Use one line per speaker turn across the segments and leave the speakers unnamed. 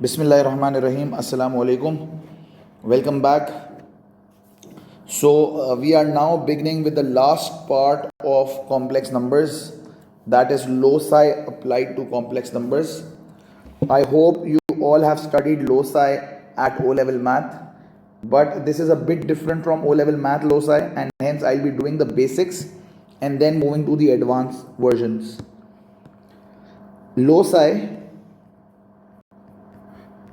Bismillahirrahmanirrahim. Assalamu alaikum. Welcome back. So, we are now beginning with the last part of complex numbers, that is loci applied to complex numbers. I hope you all have studied loci at O level math, but this is a bit different from O level math loci, and hence I'll be doing the basics and then moving to the advanced versions. Loci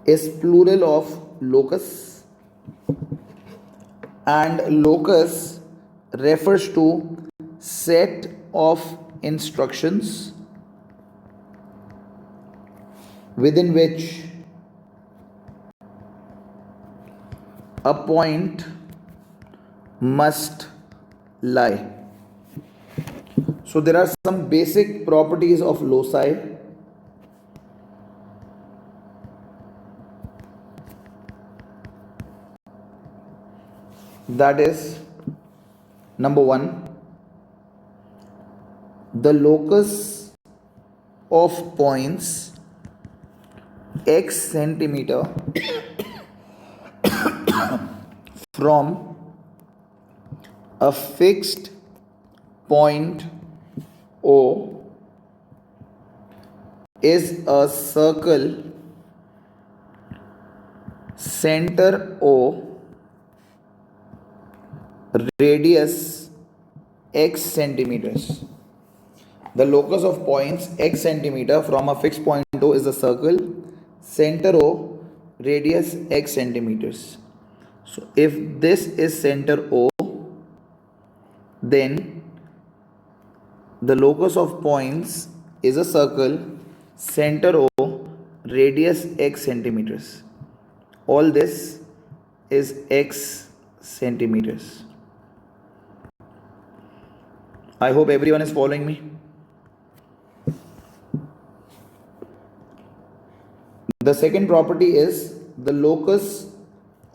is plural of locus, and locus refers to set of instructions within which a point must lie. So there are some basic properties of loci. That is, number one, the locus of points x centimeter from a fixed point O is a circle center O, radius x centimeters. The locus of points x centimeter from a fixed point O is a circle, center O, radius x centimeters. So if this is center O, then the locus of points is a circle, center O, radius x centimeters. All this is x centimeters. I hope everyone is following me. The second property is the locus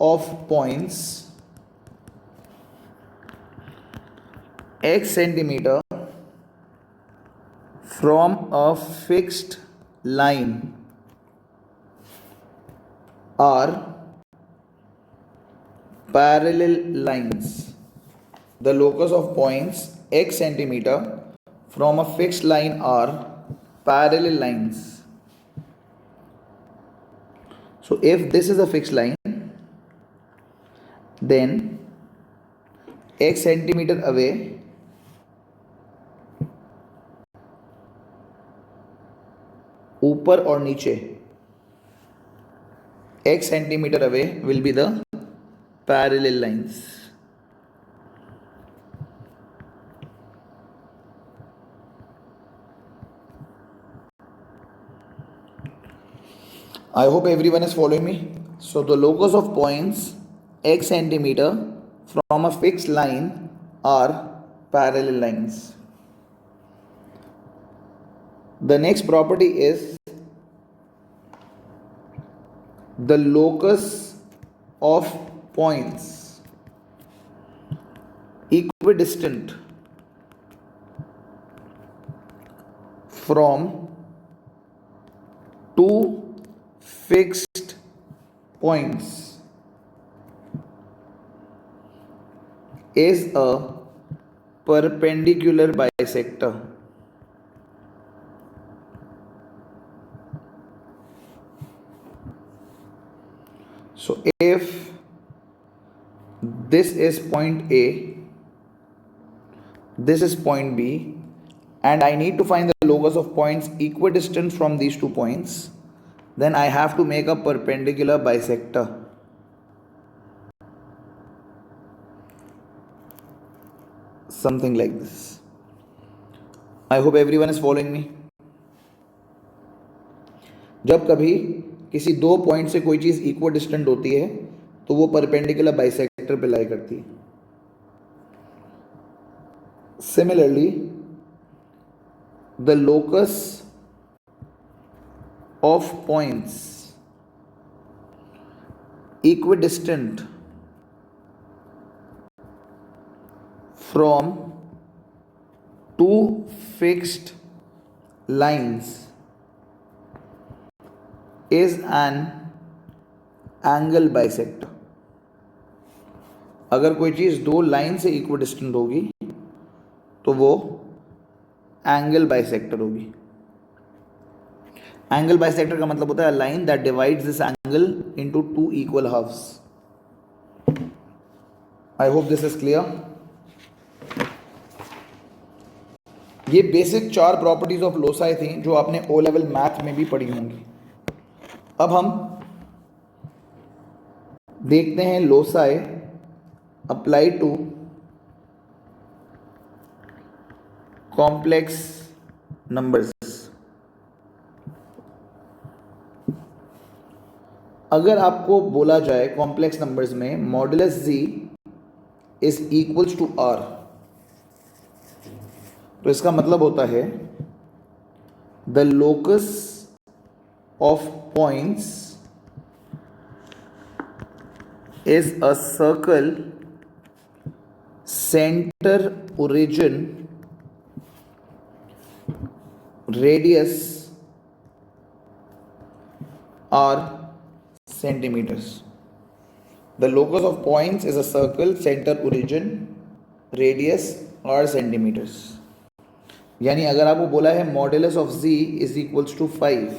of points x centimeter from a fixed line are parallel lines. The locus of points x centimeter from a fixed line are parallel lines. So if this is a fixed line, then x centimeter away ऊपर और नीचे x centimeter away will be the parallel lines. I hope everyone is following me. So the locus of points x centimeter from a fixed line are parallel lines. The next property is the locus of points equidistant from two fixed points is a perpendicular bisector. So if this is point A, this is point B, and I need to find the locus of points equidistant from these 2 points, then I have to make a perpendicular bisector. Something like this. I hope everyone is following me. जब कभी किसी 2 point से कोई चीज़ equidistant होती है तो वो perpendicular bisector पे लाई करती है. Similarly, the locus of points equidistant from 2 fixed lines is an angle bisector. अगर कोई चीज़ दो लाइन से इक्विडिस्टेंट होगी तो वो एंगल बाइसेक्टर होगी। एंगल बाइसेक्टर का मतलब होता है line that divides this angle into two equal halfs. I hope this is clear. ये बेसिक 4 प्रॉपर्टीज ऑफ लोसाई थी जो आपने ओ लेवल मैथ में भी पढ़ी होंगी। अब हम देखते हैं loci apply to complex numbers. अगर आपको बोला जाए कॉम्प्लेक्स नंबर्स में modulus z is equals to r, तो इसका मतलब होता है the locus of points is a circle, center origin, radius are centimeters. The locus of points is a circle, center origin, radius are centimeters. यानी अगर आपको बोला है modulus of z is equals to 5,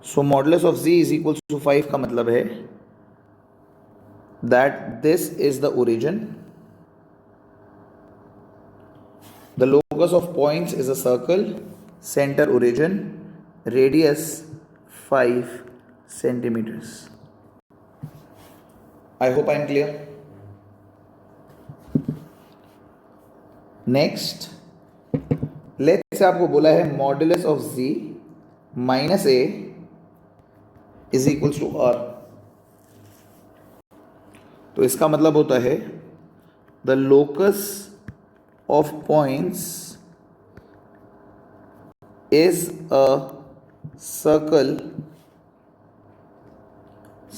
so modulus of z is equals to 5 का मतलब है that this is the origin, the locus of points is a circle, centre origin, radius 5 centimetres. I hope I am clear. Next, let's say आपको बोला है modulus of z minus a is equals to r, तो इसका मतलब होता है the locus of points is a circle,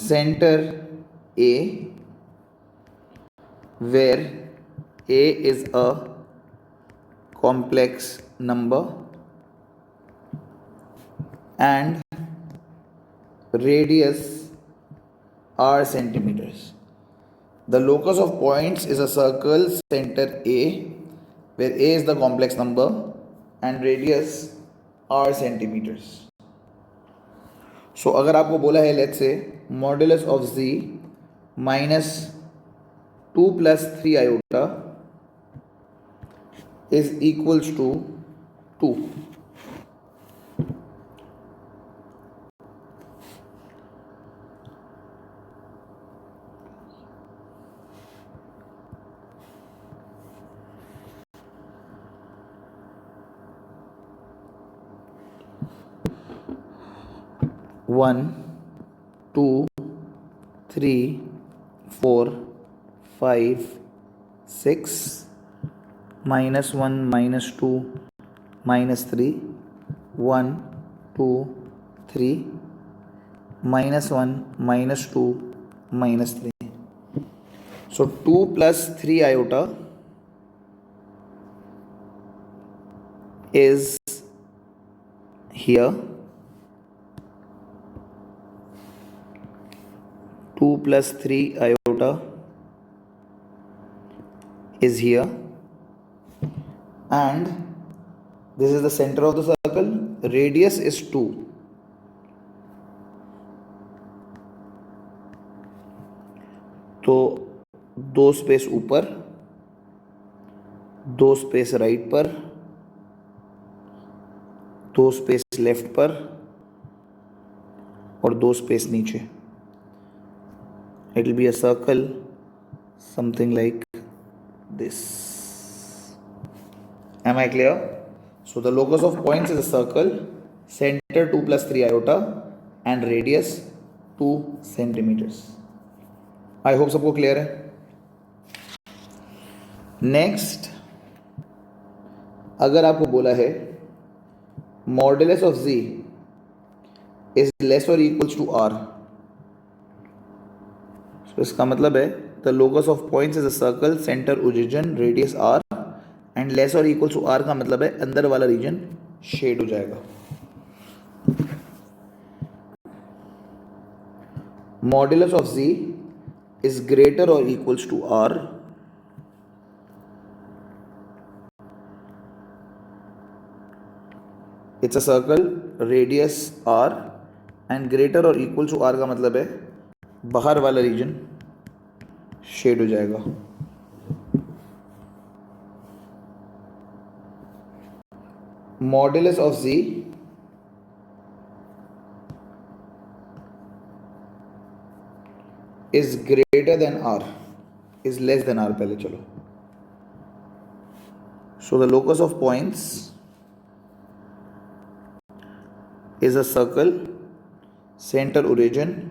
centre a where a is a complex number and radius are centimeters. The locus of points is a circle, center A where a is the complex number and radius are centimeters. So अगर आपको बोला है let's say modulus of z minus 2 plus 3 iota is equals to 2, one, two, three, four, five, six, minus one, minus two, minus three, one, two, three, minus one, minus two, minus three. So 2 plus 3 iota is here. 2 plus 3 iota is here, and this is the center of the circle. Radius is 2. तो 2 space ऊपर, 2 space right पर, 2 space left पर और 2 space नीचे. It will be a circle something like this. Am I clear? So the locus of points is a circle, center 2 plus 3 iota and radius 2 centimeters. I hope सबको clear है. Next, अगर आपको बोला है modulus of z is less or equals to r, तो इसका मतलब है the locus of points is a circle, centre origin, radius r and less और इक्वल्स टू r का मतलब है अंदर वाला रीजन शेड हो जाएगा. Modulus of z is greater or equals to r it's a circle radius r and greater or equal to r का मतलब है बाहर वाला रीजन शेड हो जाएगा. Modulus of z is greater than r is less than r. पहले चलो. So the locus of points is a circle, center origin,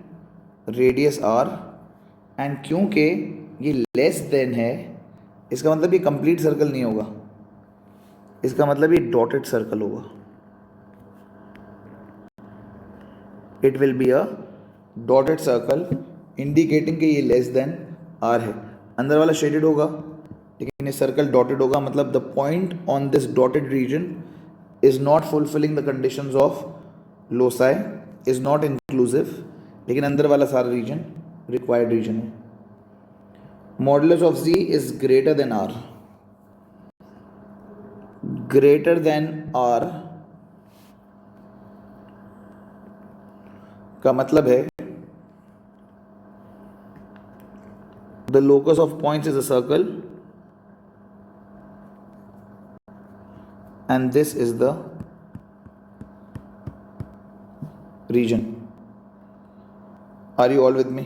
radius r and क्योंकि ये लेस देन है इसका मतलब ये कंप्लीट सर्कल नहीं होगा, इसका मतलब ये डॉटेड सर्कल होगा. It will be a dotted circle indicating कि ये लेस देन आर है. अंदर वाला शेडेड होगा लेकिन ये सर्कल डॉटेड होगा, मतलब the point on this dotted region is not fulfilling the conditions of loci, is not inclusive, लेकिन अंदर वाला सारा रीजन रिक्वायर्ड रीजन है. Modulus of z is greater than r. Greater than r का मतलब है the locus of points is a circle and this is the region. Are you all with me?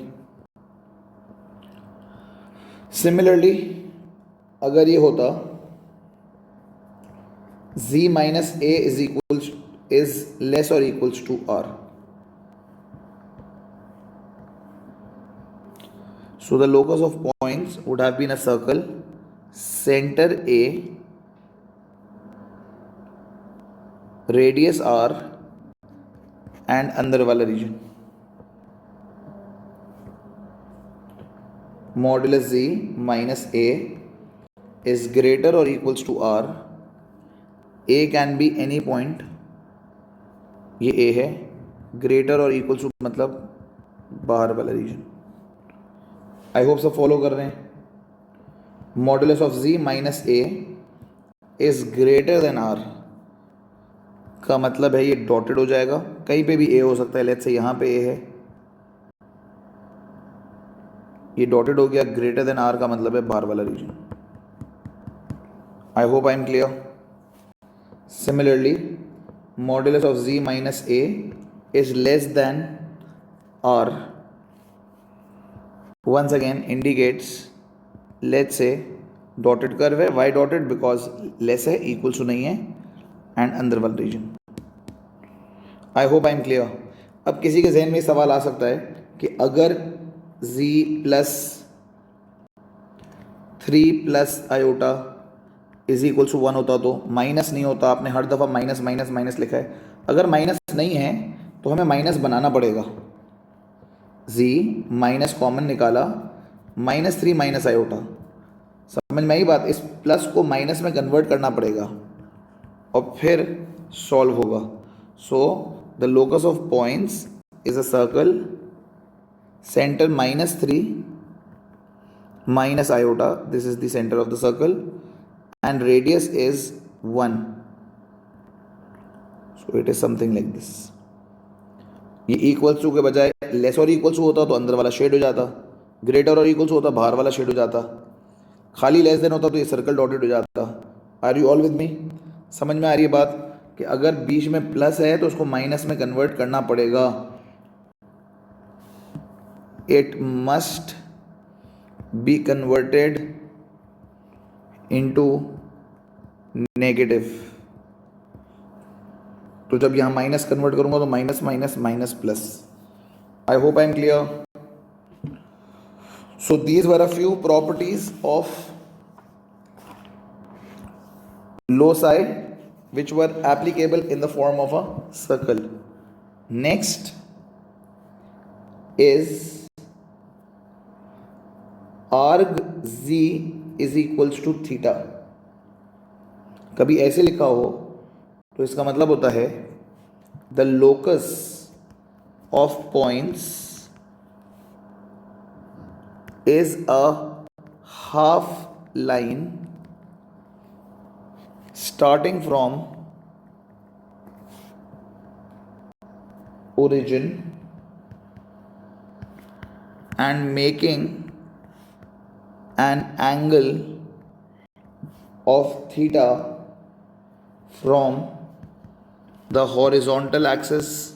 Similarly, अगर ये होता z minus a is less or equals to r. So the locus of points would have been a circle, center A, radius r and अंदर वाला region. Modulus z minus a is greater or equals to r. A can be any point. ये A है. Greater or equals to मतलब बाहर वाला region. I hope सब follow कर रहे हैं. Modulus of z minus A is greater than r का मतलब है ये डॉटेड हो जाएगा. कहीं पे भी a हो सकता है. लेट्स से यहाँ पे a है, ये डॉटेड हो गया. ग्रेटर देन r का मतलब है बाहर वाला region. I hope I am clear. Similarly modulus of z minus A is less than r once again indicates, let's say dotted curve है. why dotted? because less है, equals to नहीं है and अंदर वाला region. I hope I am clear. अब किसी के जहन में सवाल आ सकता है कि अगर z plus 3 plus iota is equals to 1 होता तो माइनस नहीं होता. आपने हर दफ़ा माइनस माइनस माइनस लिखा है. अगर माइनस नहीं है तो हमें माइनस बनाना पड़ेगा. z माइनस कॉमन निकाला, -3 माइनस आयोटा. समझ में आई बात? इस प्लस को माइनस में कन्वर्ट करना पड़ेगा और फिर सॉल्व होगा. So the locus of points is a circle, centre -3 minus iota, this is the centre of the circle and radius is 1. So it is something like this. ये equals to के बजाय less और equals to होता तो अंदर वाला shade हो जाता. ग्रेटर और इक्वल्स होता बाहर वाला शेड हो जाता. खाली लेस देन होता तो ये सर्कल डॉटेड हो जाता. Are you all with me? समझ में आ रही है बात कि अगर बीच में प्लस है तो उसको माइनस में कन्वर्ट करना पड़ेगा. It must be converted into negative. तो जब यहाँ माइनस कन्वर्ट करूंगा तो minus minus minus plus. I hope I am clear. So these were a few properties of loci which were applicable in the form of a circle. Next is arg z is equals to theta. कभी ऐसे लिखा हो तो इसका मतलब होता है the locus of points is a half line starting from origin and making an angle of theta from the horizontal axis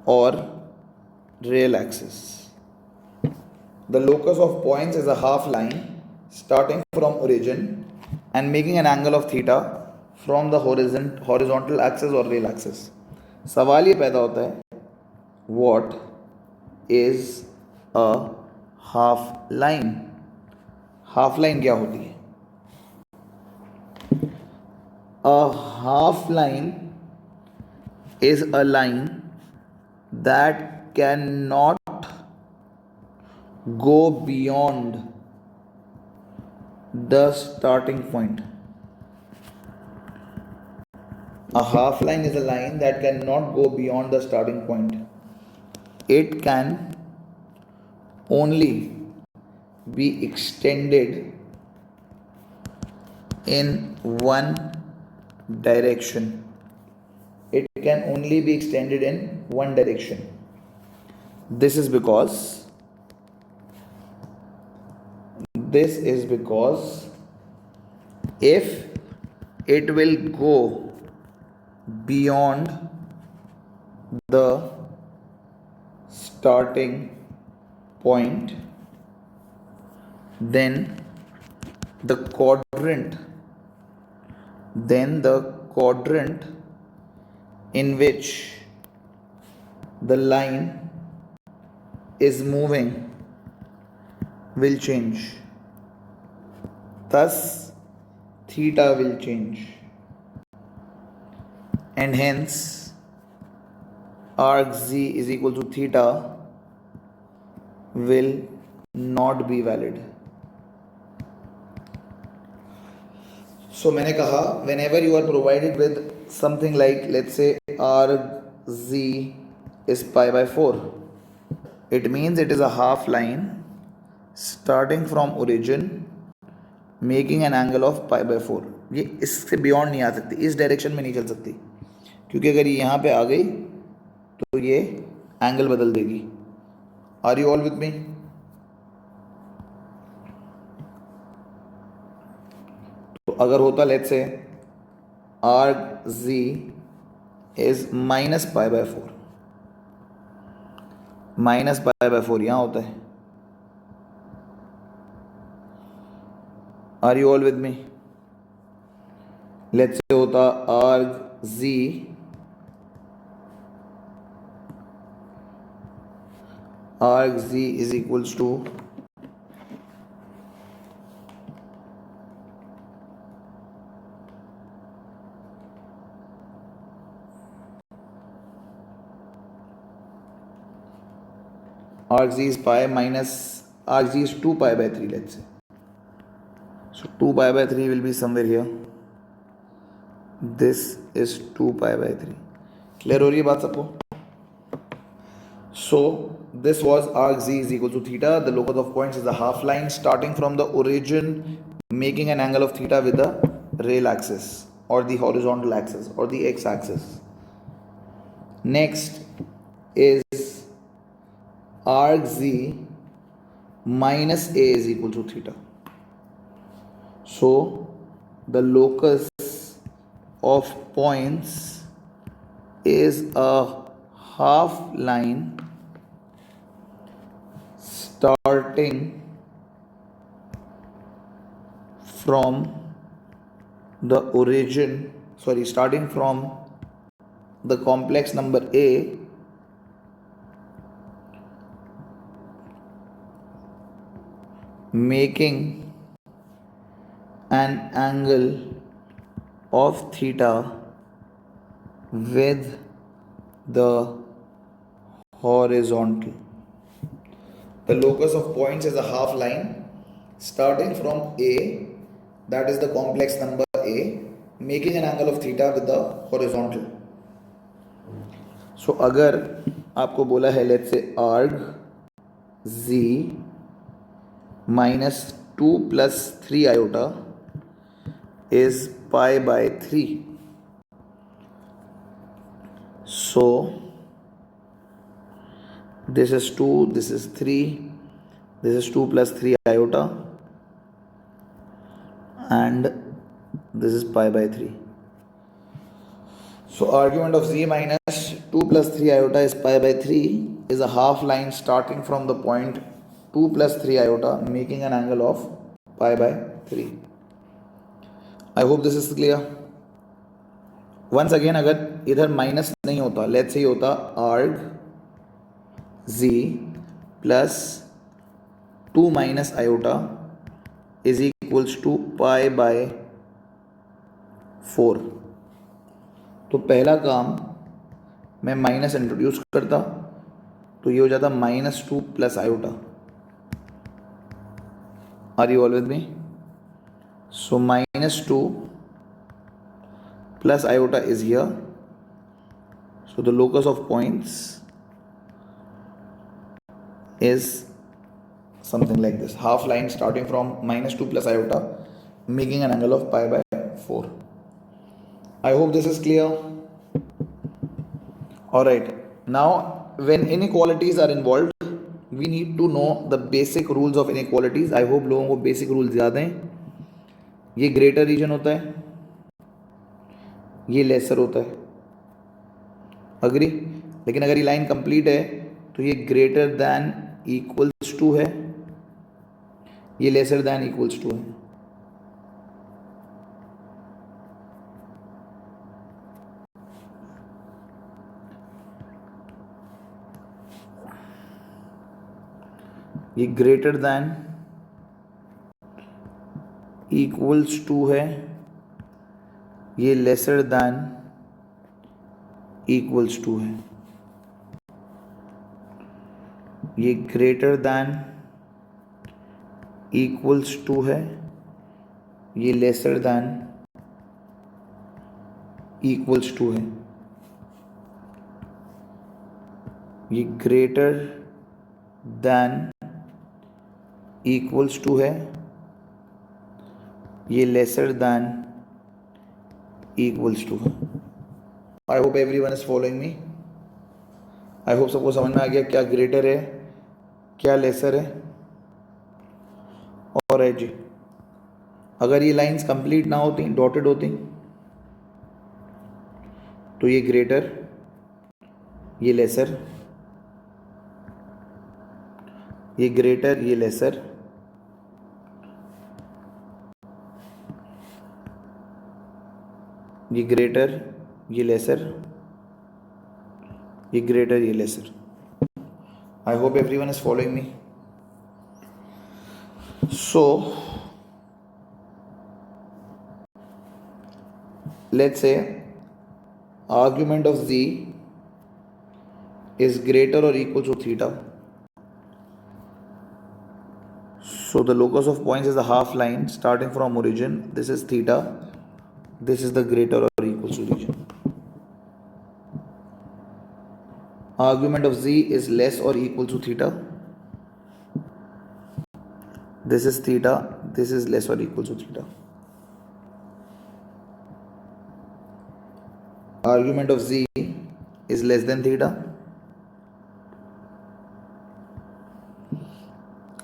or real axis. The locus of points is a half line starting from origin and making an angle of theta from the horizontal axis or real axis. सवाल ये पैदा होता है, what is a half line? Half line क्या होती है? A half line is a line that cannot go beyond the starting point. A half line is a line that cannot go beyond the starting point. It can only be extended in one direction. It can only be extended in one direction. This is because if it will go beyond the starting point, then the quadrant in which the line is moving will change. Thus, theta will change, and hence arc z is equal to theta will not be valid. So मैंने कहा, whenever you are provided with something like, let's say arc z is pi by 4, it means it is a half line starting from origin making an angle of pi by 4. ये इससे beyond नहीं आ सकती, इस direction में नहीं चल सकती, क्योंकि अगर ये यहाँ पे आ गई तो ये एंगल बदल देगी. Are you all with me? तो अगर होता let's say arg z is minus pi by 4, minus pi by 4 यहाँ होता है. Are you all with me? Let's say होता arc z is equals to arc z is pi minus arc z is 2 pi by 3, let's say. So 2 pi by 3 will be somewhere here. This is 2 pi by 3. Clear हो रही है बात सबको? So this was arc z is equal to theta. The locus of points is a half line starting from the origin, making an angle of theta with the real axis or the horizontal axis or the x axis. Next is arc z minus a is equal to theta. So the locus of points is a half line starting from the complex number A making an angle of theta with the horizontal. The locus of points is a half line starting from A, that is the complex number A, making an angle of theta with the horizontal. So अगर आपको बोला है let's say arc z minus 2 plus 3 iota is pi by 3. So this is 2, this is 3, this is 2 plus 3 iota, and this is pi by 3. So argument of z minus 2 plus 3 iota is pi by 3 is a half line starting from the point 2 plus 3 iota making an angle of pi by 3. I hope this is clear. Once again, अगर इधर minus नहीं होता, let's से होता arg z plus 2 minus iota is equals to pi by 4. तो पहला काम मैं माइनस इंट्रोड्यूस करता, तो ये हो जाता -2 plus iota. Are you all with me? So -2 plus iota is here. So the locus of points is something like this, half line starting from -2 plus iota making an angle of pi by 4. I hope this is clear. Alright, now when inequalities are involved we need to know the basic rules of inequalities. I hope लोगों को basic rules याद हैं. ये greater region होता है, ये laser होता है, अग्री. लेकिन अगर ये लाइन कंप्लीट है तो ये ग्रेटर दैन इक्वल्स टू है, ये लेसर दैन इक्वल्स टू है. ये ग्रेटर दैन इक्वल्स टू है, ये लेसर दैन इक्वल्स टू है. ये ग्रेटर दैन इक्वल्स टू है, ये लेसर दैन इक्वल्स टू है. ये ग्रेटर दैन इक्वल्स टू है, ये lesser than equals to. I hope everyone is following me. I hope सबको समझ में आ गया क्या ग्रेटर है क्या लेसर है. और है जी, अगर ये लाइंस कंप्लीट ना होती, डॉटेड होती, तो ये ग्रेटर, ये लेसर, ये ग्रेटर, ये लेसर, ये ग्रेटर, ये लेसर, ये ग्रेटर, ये laser. I hope everyone is following me. So let's say argument of z is greater or equal to theta. So the locus of points is the half line starting from origin. This is theta. This is the greater or equal to region. Argument of z is less or equal to theta. This is theta. This is less or equal to theta. Argument of z is less than theta.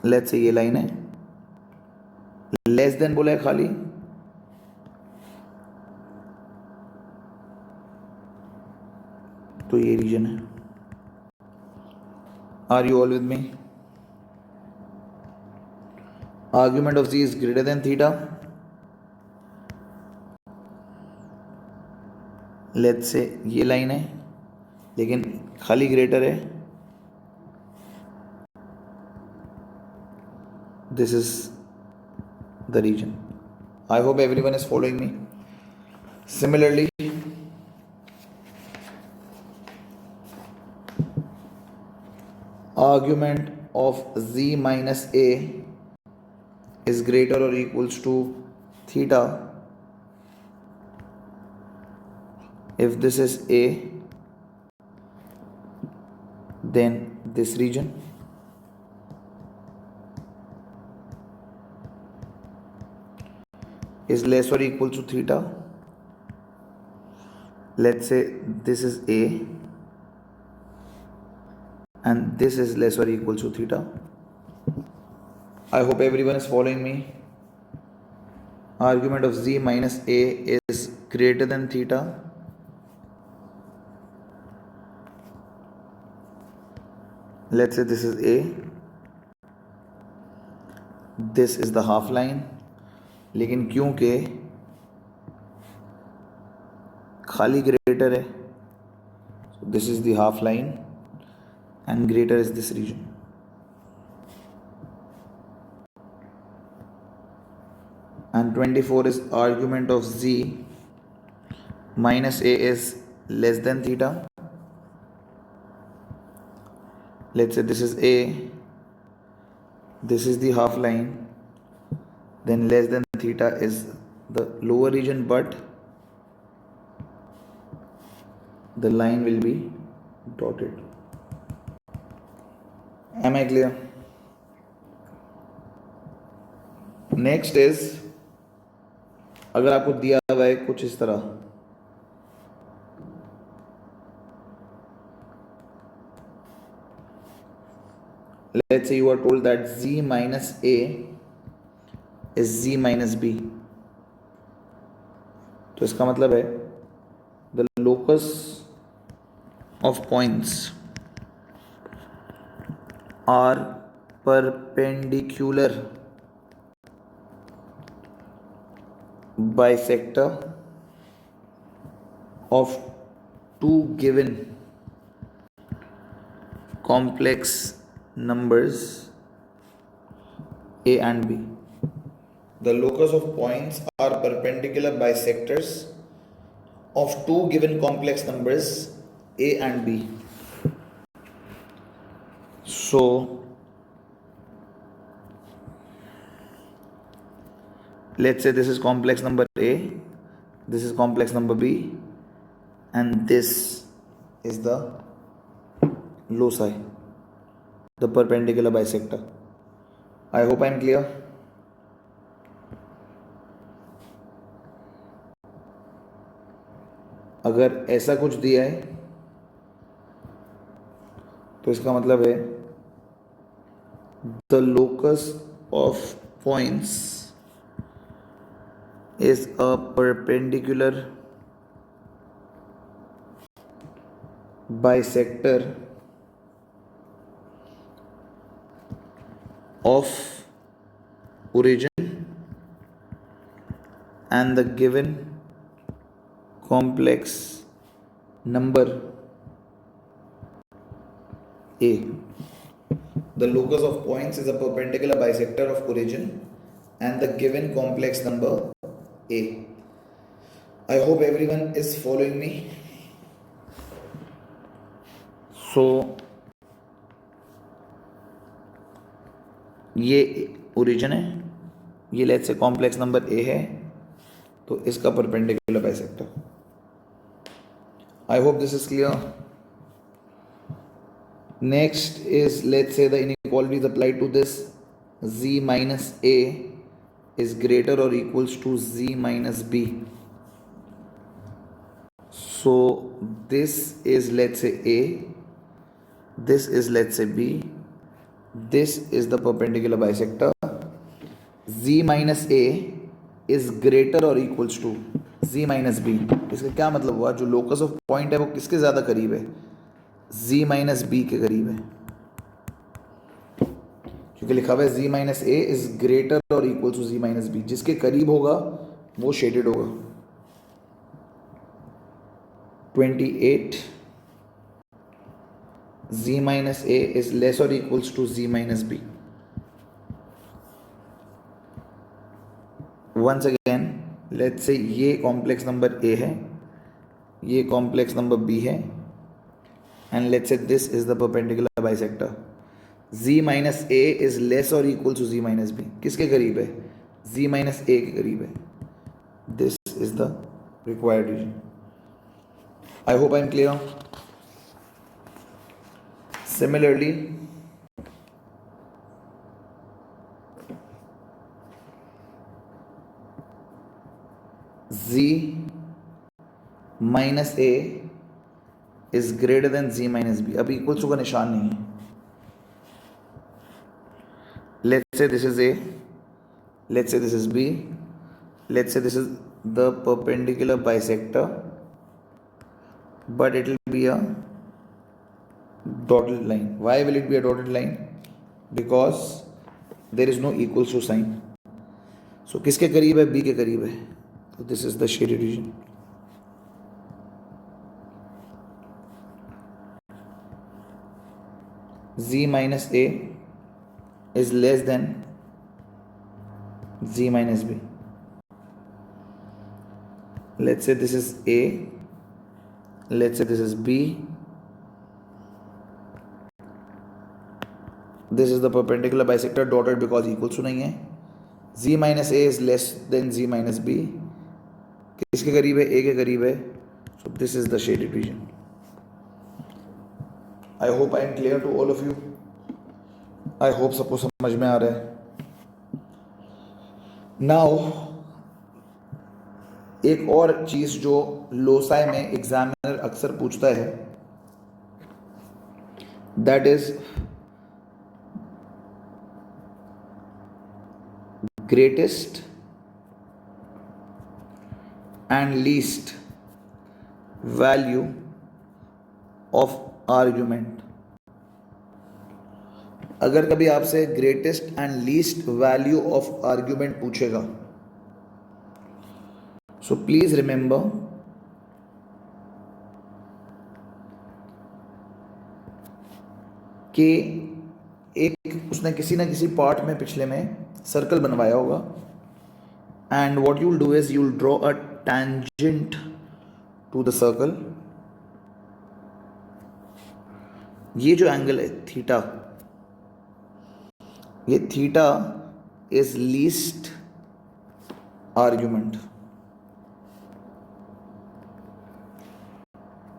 Let's say ये line है, less than बोला है खाली, तो ये region है. Are you all with me? Argument of z is greater than theta. Let's say ये line है लेकिन खाली ग्रेटर है. This is the region. I hope everyone is following me. Similarly argument of z minus a is greater or equals to theta if this is a, then this region. is less or equal to theta. Let's say this is A and this is less or equal to theta. I hope everyone is following me. Argument of z minus A is greater than theta. Let's say this is A, this is the half line, लेकिन क्योंकि खाली greater है, so this is the half line and greater is this region. And 24 is argument of z minus A is less than theta. Let's say this is A, this is the half line, then less than theta is the lower region, but the line will be dotted. Am I clear? Next is, अगर आपको दिया हुआ है कुछ इस तरह, let's say you are told that z minus A is z minus B, तो इसका मतलब है the locus of points are perpendicular bisector of two given complex numbers A and B. The locus of points are perpendicular bisectors of two given complex numbers A and B. So let's say this is complex number A, this is complex number B, and this is the loci, the perpendicular bisector. I hope I am clear. अगर ऐसा कुछ दिया है तो इसका मतलब है the locus of points is a perpendicular bisector of origin and the given complex number A. The locus of points is a perpendicular bisector of origin and the given complex number A. I hope everyone is following me. So ये origin है, ये let's say complex number A है, तो इसका perpendicular bisector. I hope this is clear. Next is let's say the inequality is applied to this. z minus a is greater or equals to z minus b. So this is let's say a, this is let's say b, this is the perpendicular bisector. z minus a is greater or equals to z minus b. इसका क्या मतलब हुआ? जो locus of point है वो किसके ज़्यादा करीब है? z माइनस बी के करीब है, क्योंकि लिखा हुआ है z minus A is greater और equal to z minus B. जिसके करीब होगा वो शेडेड होगा. 28 z minus a is less or equals to z minus b. Once again, let's say ये कॉम्प्लेक्स नंबर a है, ये कॉम्प्लेक्स नंबर b है, and let's say this is the perpendicular bisector. z minus a is less or equal to z minus b. किसके करीब है? z minus a के करीब है. This is the required region. I hope I am clear. Similarly, z minus A is greater than z minus b. अब equal to का निशान नहीं है। Let's say this is a, let's say this is B, let's say this is the perpendicular bisector, but it will be a dotted line. Why will it be a dotted line? Because there is no equals to sign. So किसके करीब है? B के करीब है। तो this is the shaded region. Z minus A is less than z minus b. Let's say this is a, let's say this is b, this is the perpendicular bisector dotted because equals to नहीं है। z minus a is less than z minus b, किसके करीब है? a के करीब है। So this is the shaded region. I hope I am clear to all of you. I hope सबको समझ में आ रहा है। नाउ एक और चीज जो लोसाई में एग्जामिनर अक्सर पूछता है, that is greatest and least value of argument. अगर कभी आपसे greatest and least value of argument पूछेगा, सो प्लीज रिमेंबर कि एक उसने किसी ना किसी पार्ट में पिछले में सर्कल बनवाया होगा, and what you will do is you will draw a tangent to the circle. ये जो एंगल है थीटा, ये थीटा इज लीस्ट आर्ग्यूमेंट,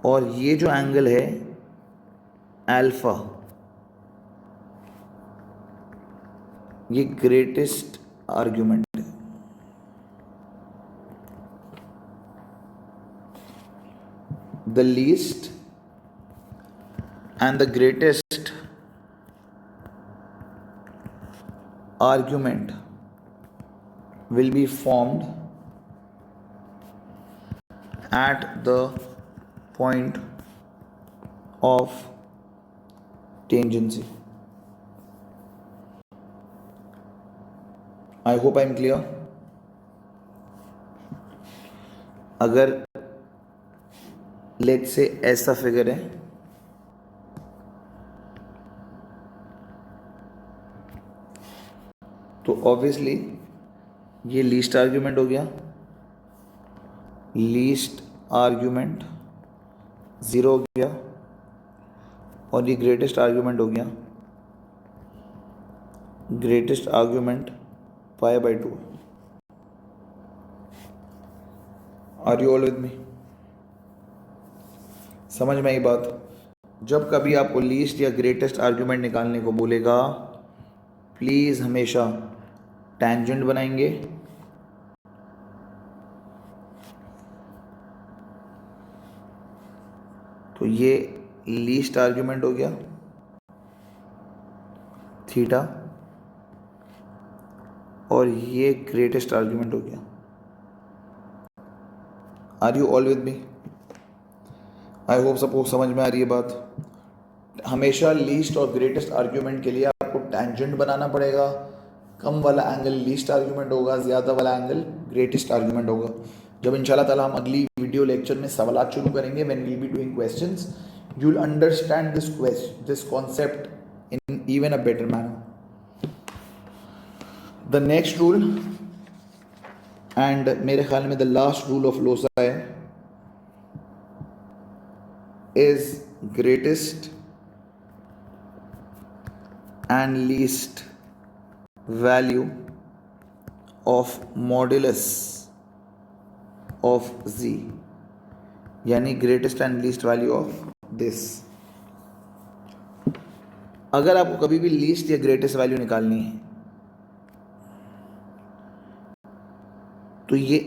और ये जो एंगल है अल्फा, ये ग्रेटेस्ट आर्ग्यूमेंट है। The least and the greatest argument will be formed at the point of tangency. I hope I am clear. अगर let's say ऐसा फिगर है, तो ऑब्वियसली ये लीस्ट आर्ग्यूमेंट हो गया, लीस्ट आर्ग्यूमेंट 0 हो गया, और ये ग्रेटेस्ट आर्ग्यूमेंट हो गया, greatest argument π/2। Are you all with me? समझ में आई बात? जब कभी आपको लीस्ट या ग्रेटेस्ट आर्ग्यूमेंट निकालने को बोलेगा, प्लीज हमेशा टेंजेंट बनाएंगे, तो ये लीस्ट आर्ग्यूमेंट हो गया थीटा, और ये ग्रेटेस्ट आर्ग्यूमेंट हो गया। Are you all with me? I hope सबको समझ में आ रही है बात। हमेशा लीस्ट और ग्रेटेस्ट आर्ग्यूमेंट के लिए आपको टेंजेंट बनाना पड़ेगा। कम वाला एंगल लीस्ट आर्ग्यूमेंट होगा, ज़्यादा वाला एंगल ग्रेटेस्ट आर्ग्यूमेंट होगा। जब इंशाल्लाह ताला हम अगली वीडियो लेक्चर में सवालात शुरू करेंगे, when we will be doing questions, you will understand this concept in even a better manner. The next rule, and मेरे ख्याल में द लास्ट रूल ऑफ लोसा है, is greatest and least value of modulus of z, यानी greatest and least value of this. अगर आपको कभी भी लीस्ट या ग्रेटेस्ट वैल्यू निकालनी है, तो ये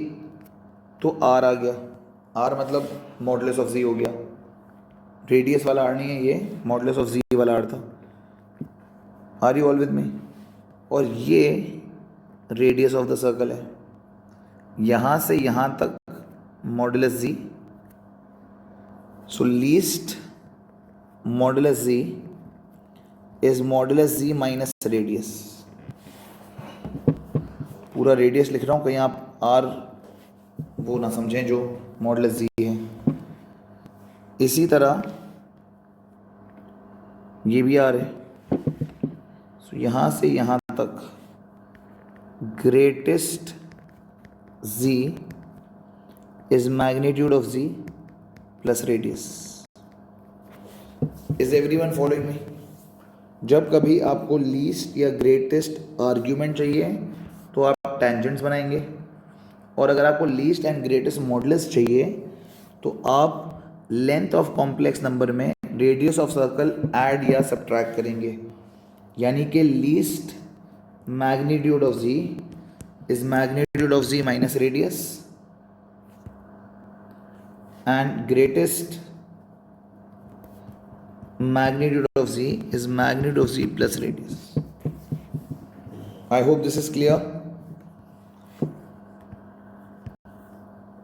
तो आर आ गया, आर मतलब मॉडुलस ऑफ जी हो गया, रेडियस वाला आर नहीं है ये, मॉडुलस ऑफ जी वाला आर था। Are you all with me? और ये रेडियस ऑफ द सर्कल है, यहाँ से यहाँ तक modulus z, so least modulus z is modulus z minus radius. पूरा रेडियस लिख रहा हूँ, कहीं आप आर वो ना समझें जो मॉडुलस जी है। इसी तरह ये भी आर है, सो यहाँ से यहाँ तक greatest z is magnitude of z plus radius. Is everyone following me? जब कभी आपको लीस्ट या ग्रेटेस्ट आर्ग्यूमेंट चाहिए तो आप टेंजेंट्स बनाएंगे, और अगर आपको लीस्ट एंड ग्रेटेस्ट मॉडुलस चाहिए तो आप लेंथ ऑफ कॉम्प्लेक्स नंबर में रेडियस ऑफ सर्कल ऐड या सब्ट्रैक्ट करेंगे, यानी कि least magnitude of z is magnitude of z minus radius and greatest magnitude of z is magnitude of z plus radius. I hope this is clear.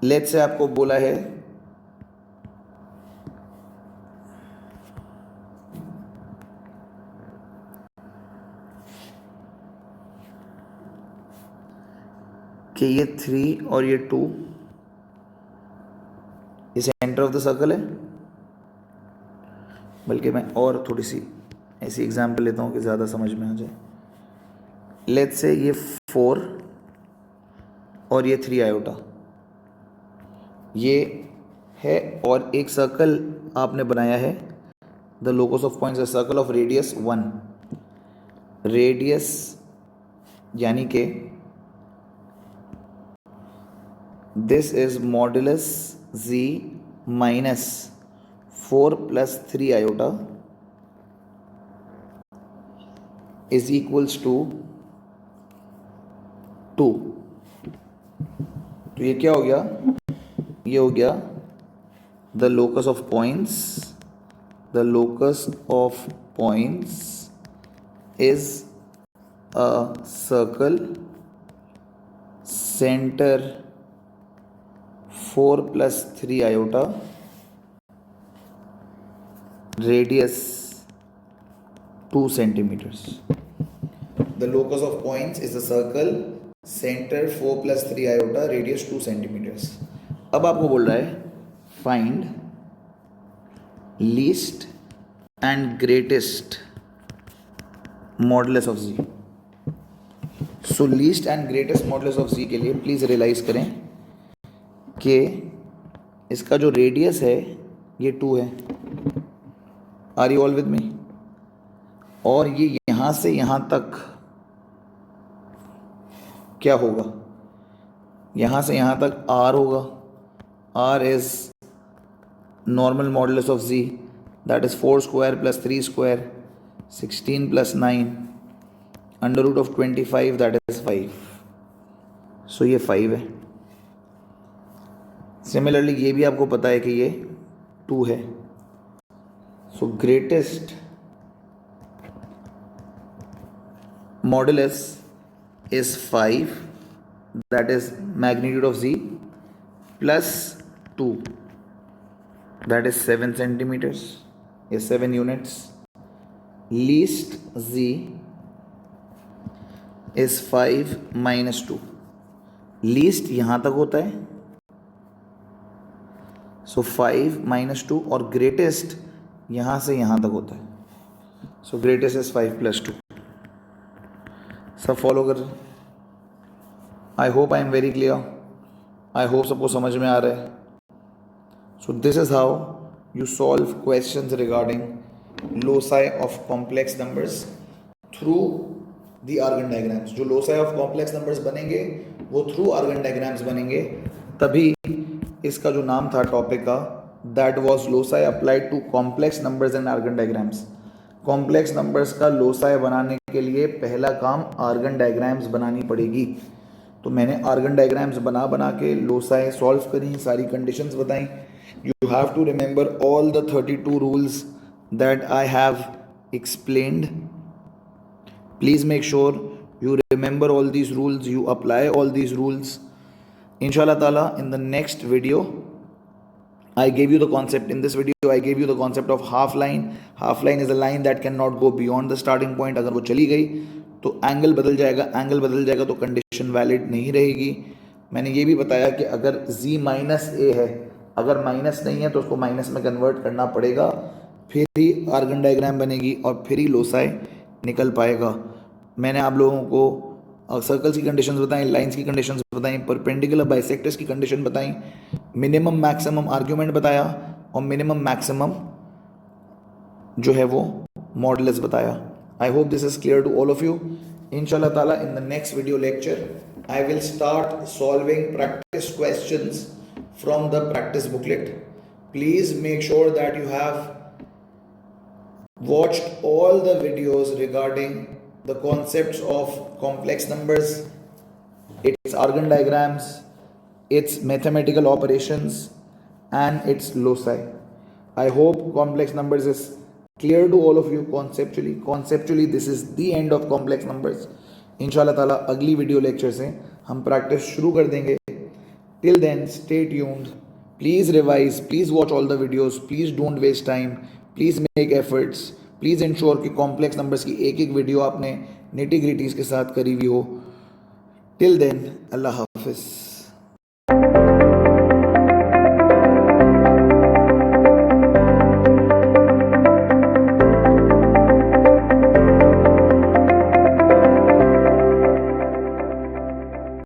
Let's say आपको बोला है कि ये 3 और ये 2 ये सेंटर ऑफ द सर्कल है, बल्कि मैं और थोड़ी सी ऐसी एग्जांपल लेता हूँ कि ज़्यादा समझ में आ जाए। लेट्स से ये 4 और ये 3 आयोटा ये है, और एक सर्कल आपने बनाया है, the locus of points circle of radius 1, radius यानी कि this is modulus z minus 4 plus 3 iota is equals to 2। तो ये क्या हो गया? ये हो गया the locus of points, the locus of points is a circle center 4 plus 3 iota, radius 2 centimeters. The locus of points is a circle, center 4 plus 3 iota, radius 2 centimeters. अब आपको बोल रहा है find least and greatest modulus of z. So least and greatest modulus of z के लिए please realise करें कि इसका जो रेडियस है ये 2 है। Are you all with me? और ये यहाँ से यहाँ तक क्या होगा? यहाँ से यहाँ तक r होगा। r is normal modulus of z, that is 4 square plus 3 square 16 plus 9 under root of 25, that is 5। So ये 5 है। सिमिलरली ये भी आपको पता है कि ये 2 है। सो greatest modulus is 5, that is magnitude of z plus 2, that is 7 centimetres या 7 units. Least z is 5 minus 2। Least यहाँ तक होता है, सो 5 माइनस 2, और ग्रेटेस्ट यहाँ से यहाँ तक होता है, सो ग्रेटेस्ट इज 5 प्लस 2। सब फॉलो कर? I hope I am very clear. I hope सबको समझ में आ रहा है। So this is how you solve questions regarding loci of complex numbers through the Argand diagrams. जो लोसाई ऑफ कॉम्प्लेक्स नंबर्स बनेंगे वो थ्रू आर्गन डायग्राम्स बनेंगे, तभी इसका जो नाम था टॉपिक का, that was loci applied to complex numbers and Argand diagrams. Complex numbers का लोसाई बनाने के लिए पहला काम आर्गन डायग्राम्स बनानी पड़ेगी। तो मैंने आर्गन डायग्राम्स बना बना के लोसाई सॉल्व करी, सारी कंडीशंस बताई. You have to remember all the 32 rules that I have explained. Please make sure you remember all these rules, you apply all these rules. Inshallah Ta'ala, in the next video, I gave you the concept. In this video, I gave you the concept of half line. Half line is a line that cannot go beyond the starting point. अगर वो चली गई तो angle बदल जाएगा, angle बदल जाएगा तो कंडीशन वैलिड नहीं रहेगी. मैंने ये भी बताया कि अगर z माइनस ए है, अगर माइनस नहीं है तो उसको माइनस में कन्वर्ट करना पड़ेगा, फिर ही आर्गन डायग्राम बनेगी और फिर ही लोसाई निकल पाएगा. मैंने आप लोगों को सर्कल्स की कंडीशंस बताई, लाइंस की कंडीशंस बताई, परपेंडिकुलर बाइसेक्टर्स की कंडीशन बताई, मिनिमम मैक्सिमम आर्ग्यूमेंट बताया और मिनिमम मैक्सिमम जो है वो मॉडुलस बताया. I hope this is clear to all of you. इंशाल्लाह ताला in the next video lecture I will start solving practice questions from the practice booklet. Please make sure that you have watched all the videos regarding the concepts of complex numbers, its argon diagrams, its mathematical operations and its loci. I hope complex numbers is clear to all of you conceptually. This is the end of complex numbers. इंशाल्लाह ताला अगली video lecture से हम practice शुरू कर देंगे. Till then, stay tuned. Please revise, please watch all the videos, please don't waste time, please make efforts, please ensure कि complex numbers की एक एक वीडियो आपने निटी ग्रिटीज़ के साथ करी हुई हो. टिल देन, अल्लाह हाफिज़.